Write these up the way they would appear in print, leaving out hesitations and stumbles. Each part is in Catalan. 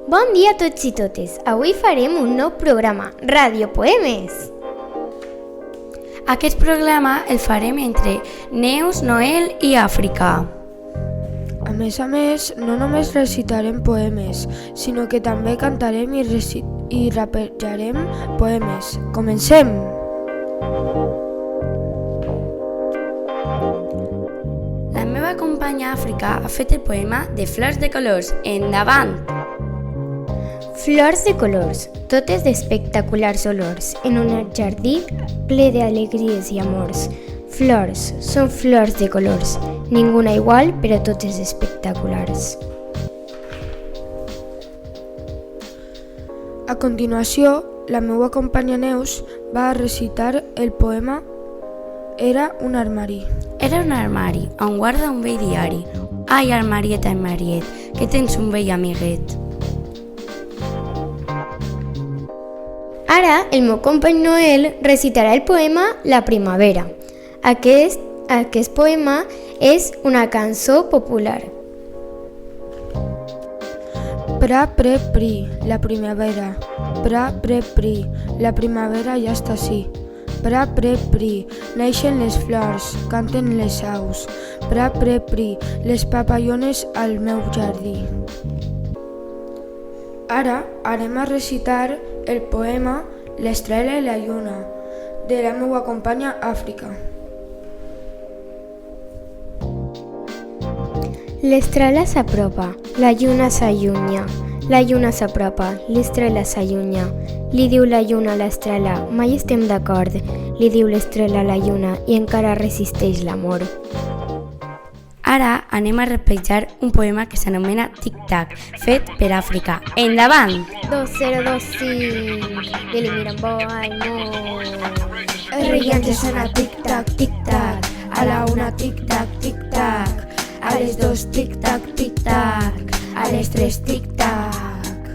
Bon dia a tots i totes. Avui farem un nou programa, Ràdio Poemes. Aquest programa el farem entre Neus, Noel i Àfrica. A més, no només recitarem poemes, sinó que també cantarem i rapejarem poemes. Comencem! La meva companya Àfrica ha fet el poema de Flors de colors. Endavant! Flors de colors, totes d'espectaculars olors, en un jardí ple d'alegries i amors. Flors, són flors de colors, ninguna igual, però totes espectaculars. A continuació, la meva companya Neus va recitar el poema Era un armari. Era un armari on guarda un vell diari. Ai, armariet, que tens un vell amiguet. Ara, el meu company Noel recitarà el poema La primavera. Aquest poema és una cançó popular. Pra, pre, pri, la primavera. Pra, pre, pri, la primavera ja està ací. Pra, pre, pri, neixen les flors, canten les aus. Pra, pre, pri, les papallones al meu jardí. Ara anem a recitar el poema L'estrela i la lluna, de la meva companya Àfrica. L'estrela s'apropa, la lluna s'allunya. La lluna s'apropa, l'estrela s'allunya. Li diu la lluna a l'estrela, mai estem d'acord. Li diu l'estrela a la lluna i encara resisteix l'amor. Ara anem a rapejar un poema que s'anomena Tic-Tac, fet per Àfrica. Endavant! 2025, i li miren bo al món. El rellotge sona tic-tac, tic-tac, a la una tic-tac, tic-tac, a les dos tic-tac, tic-tac, a les tres tic-tac.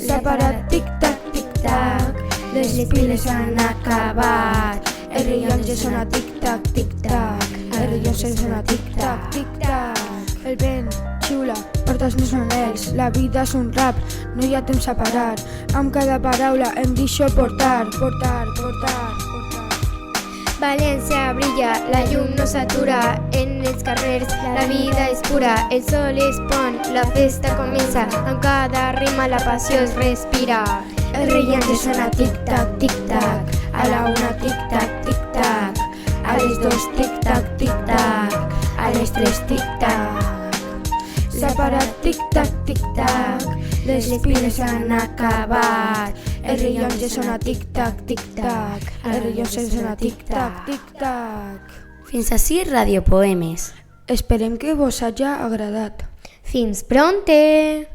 S'ha parat tic-tac, tic-tac, les piles han acabat. El rellotge sona tic-tac, tic-tac, el rellotge sona tic-tac, tic-tac. El vent xiula, portes més anells, la vida és un rap, no hi ha temps a parar. Amb cada paraula em deixo portar, portar, portar, portar. València brilla, la llum no s'atura, en els carrers la vida és pura, el sol es pon, la festa comença, amb cada rima la passió es respira. El rellotge sona tic-tac, tic-tac, a la una tic-tac, tic-tac, a les dos tic-tac, tic-tac, a les tres tic-tac. S'ha parat tic-tac, tic-tac, les piles han acabat. El rellotge sona tic-tac, tic-tac, el rellotge sona tic-tac, tic-tac. Fins ací Ràdio Poemes. Esperem que vos hagi agradat. Fins pronte!